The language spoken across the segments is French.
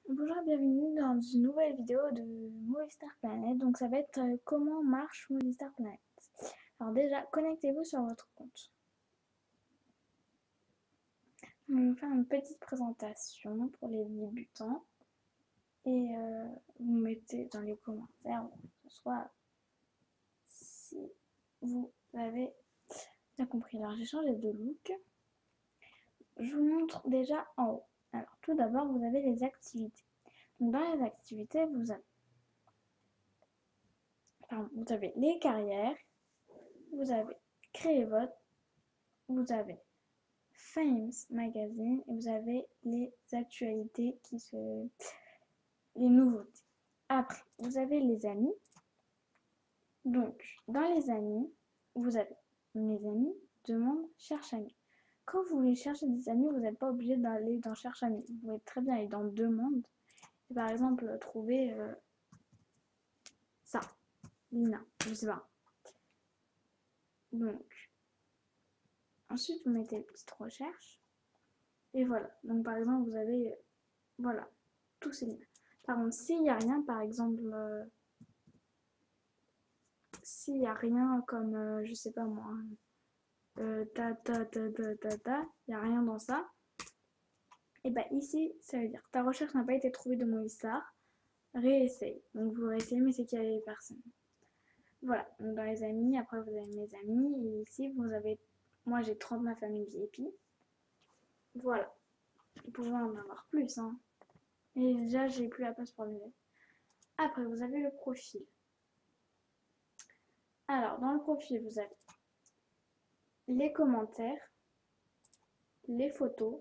Bonjour et bienvenue dans une nouvelle vidéo de Movistar Planet. Donc ça va être comment marche Movistar Planet. Alors déjà, connectez-vous sur votre compte. On va faire une petite présentation pour les débutants. Et vous mettez dans les commentaires, que ce soit si vous avez bien compris. Alors j'ai changé de look. Je vous montre déjà en haut. Alors tout d'abord, vous avez les activités. Donc dans les activités, vous avez les carrières, vous avez créer votre, vous avez Fames Magazine et vous avez les actualités les nouveautés. Après, vous avez les amis. Donc, dans les amis, vous avez mes amis, demande, cherche amis. Quand vous voulez chercher des amis, vous n'êtes pas obligé d'aller dans cherche amis. Vous pouvez très bien aller dans demande et par exemple trouver ça, Lina, je sais pas. Donc, ensuite vous mettez les petites recherches et voilà. Donc par exemple vous avez voilà, tous ces liens. Par contre, s'il n'y a rien, par exemple, s'il n'y a rien comme, je sais pas moi, il n'y a rien dans ça, et bah ici, ça veut dire ta recherche n'a pas été trouvée de Movistar, réessaye. Donc vous réessayez, mais c'est qu'il y avait personne. Voilà, donc dans les amis, après vous avez mes amis, et ici vous avez, moi j'ai 39 familles VIP. Voilà, vous pouvez en avoir plus, hein. Et déjà, j'ai plus la place pour les. Après, vous avez le profil. Alors, dans le profil, vous avez les commentaires, les photos,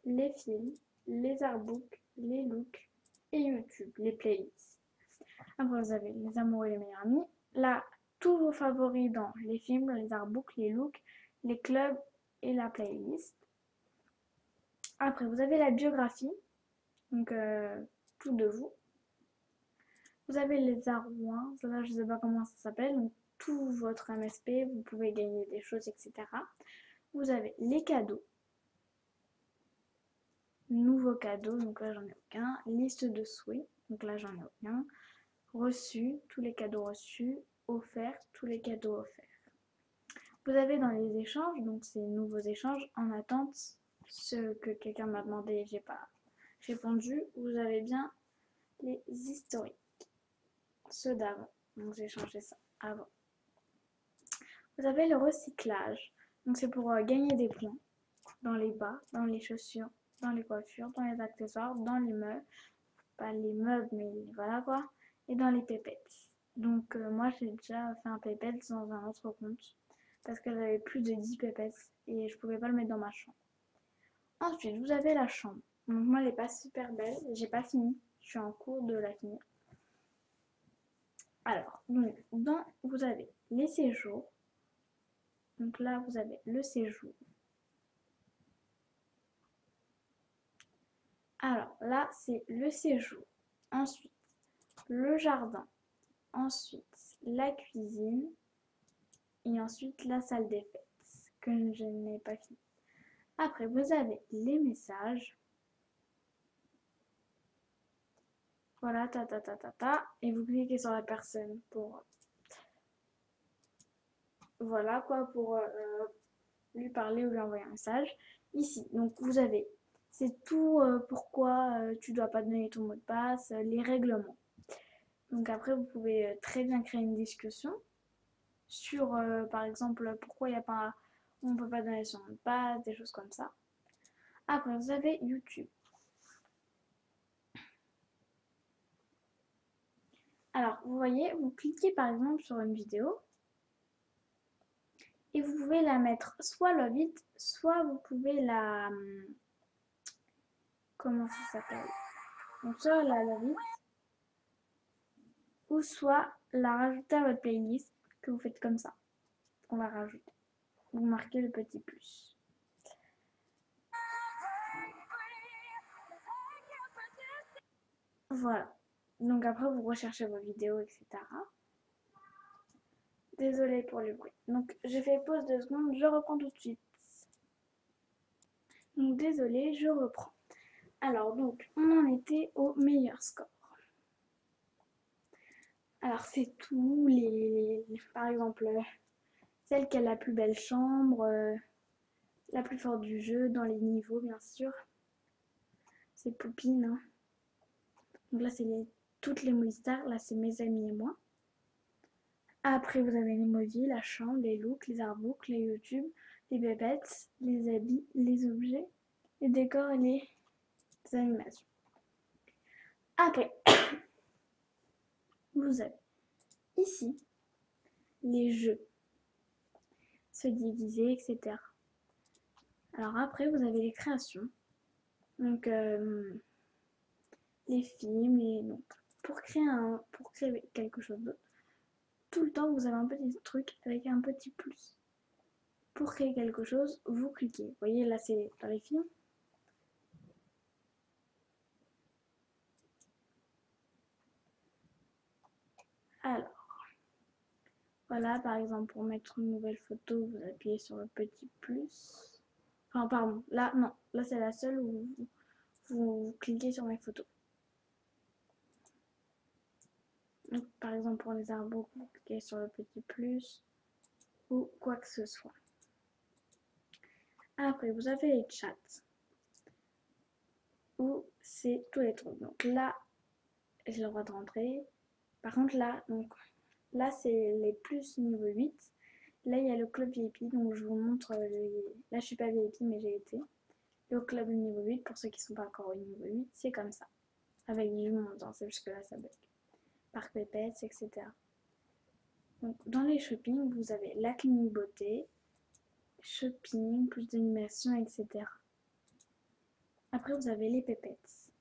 les films, les artbooks, les looks et YouTube, les playlists. Après, vous avez les amoureux et les meilleurs amis. Là, tous vos favoris dans les films, les artbooks, les looks, les clubs et la playlist. Après, vous avez la biographie, donc tout de vous. Vous avez les armoires, là je ne sais pas comment ça s'appelle, donc tout votre MSP, vous pouvez gagner des choses, etc. Vous avez les cadeaux, nouveaux cadeaux, donc là j'en ai aucun, liste de souhaits, donc là j'en ai aucun, reçus, tous les cadeaux reçus, offerts, tous les cadeaux offerts. Vous avez dans les échanges, donc ces nouveaux échanges en attente, ce que quelqu'un m'a demandé, j'ai pas répondu. Vous avez bien les historiques, ceux d'avant, donc j'ai changé ça avant. Vous avez le recyclage, donc c'est pour gagner des points dans les bas, dans les chaussures, dans les coiffures, dans les accessoires, dans les meubles, pas les meubles mais voilà quoi, et dans les pépettes. Donc moi j'ai déjà fait un pépette dans un autre compte parce que j'avais plus de 10 pépettes et je pouvais pas le mettre dans ma chambre. Ensuite vous avez la chambre. Donc moi elle est pas super belle, j'ai pas fini, je suis en cours de la finir. Alors donc vous avez les séjours. Donc là vous avez le séjour. Alors là c'est le séjour. Ensuite le jardin. Ensuite la cuisine. Et ensuite la salle des fêtes, que je n'ai pas fini. Après, vous avez les messages. Voilà, et vous cliquez sur la personne pour, voilà quoi, pour lui parler ou lui envoyer un message. Ici, donc vous avez, c'est tout pourquoi tu dois pas donner ton mot de passe, les règlements. Donc après, vous pouvez très bien créer une discussion sur, par exemple, pourquoi il y a pas, on peut pas donner son mot de passe, des choses comme ça. Après, vous avez YouTube. Alors, vous voyez, vous cliquez par exemple sur une vidéo et vous pouvez la mettre soit love it, soit vous pouvez la... Comment ça s'appelle? Donc, soit la love it, ou soit la rajouter à votre playlist que vous faites comme ça. On la rajoute. Vous marquez le petit plus. Voilà. Donc après, vous recherchez vos vidéos, etc. Désolée pour le bruit. Donc, je fais pause 2 secondes, je reprends tout de suite. Donc, désolée, je reprends. Alors donc, on en était au meilleur score. Alors c'est tout, par exemple, celle qui a la plus belle chambre, la plus forte du jeu, dans les niveaux bien sûr. C'est Poupine. Hein. Donc là c'est toutes les movie stars, là c'est mes amis et moi. Après vous avez les movies, la chambre, les looks, les artbooks, les YouTube, les pépettes, les habits, les objets, les décors et les animations. Après, vous avez ici les jeux, se diviser, etc. Alors après, vous avez les créations. Donc, les films, donc, pour créer quelque chose d'autre, tout le temps, vous avez un petit truc avec un petit plus. Pour créer quelque chose, vous cliquez. Vous voyez, là, c'est dans les films. Alors, voilà, par exemple, pour mettre une nouvelle photo, vous appuyez sur le petit plus. Enfin, pardon, là, non, là, c'est la seule où vous cliquez sur mes photos. Donc, par exemple, pour les arbres, vous cliquez sur le petit plus ou quoi que ce soit. Après, vous avez les chats où c'est tous les trucs. Donc là, j'ai le droit de rentrer. Par contre, là c'est les plus niveau 8. Là, il y a le club VIP, donc je vous montre. Là, je suis pas VIP, mais j'ai été. Le club niveau 8, pour ceux qui sont pas encore au niveau 8, c'est comme ça. Avec du monde, c'est jusque là, ça bug. Parc Pépettes, etc. Donc, dans les shopping, vous avez la clinique beauté, shopping, plus d'animation, etc. Après, vous avez les pépettes.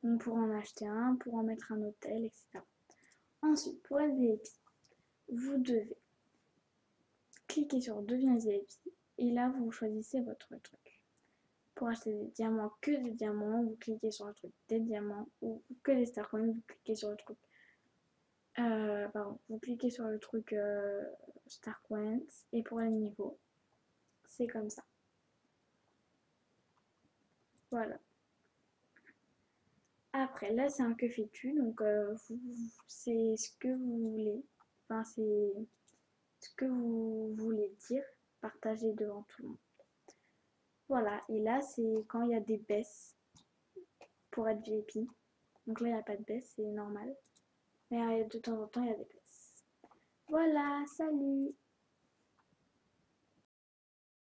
Donc, pour en acheter un, pour en mettre un hôtel, etc. Ensuite, pour être VIP, vous devez cliquer sur Deviens VIP et là, vous choisissez votre truc. Pour acheter des diamants, que des diamants, vous cliquez sur le truc des diamants ou que des star coins, vous cliquez sur le truc. Vous cliquez sur le truc star coins et pour les niveaux, c'est comme ça. Voilà. Après, là, c'est un que fais-tu, donc c'est ce que vous voulez. Enfin, c'est ce que vous voulez dire, partager devant tout le monde. Voilà, et là, c'est quand il y a des baisses pour être VIP. Donc là, il n'y a pas de baisse, c'est normal. Mais de temps en temps, il y a des baisses. Voilà, salut!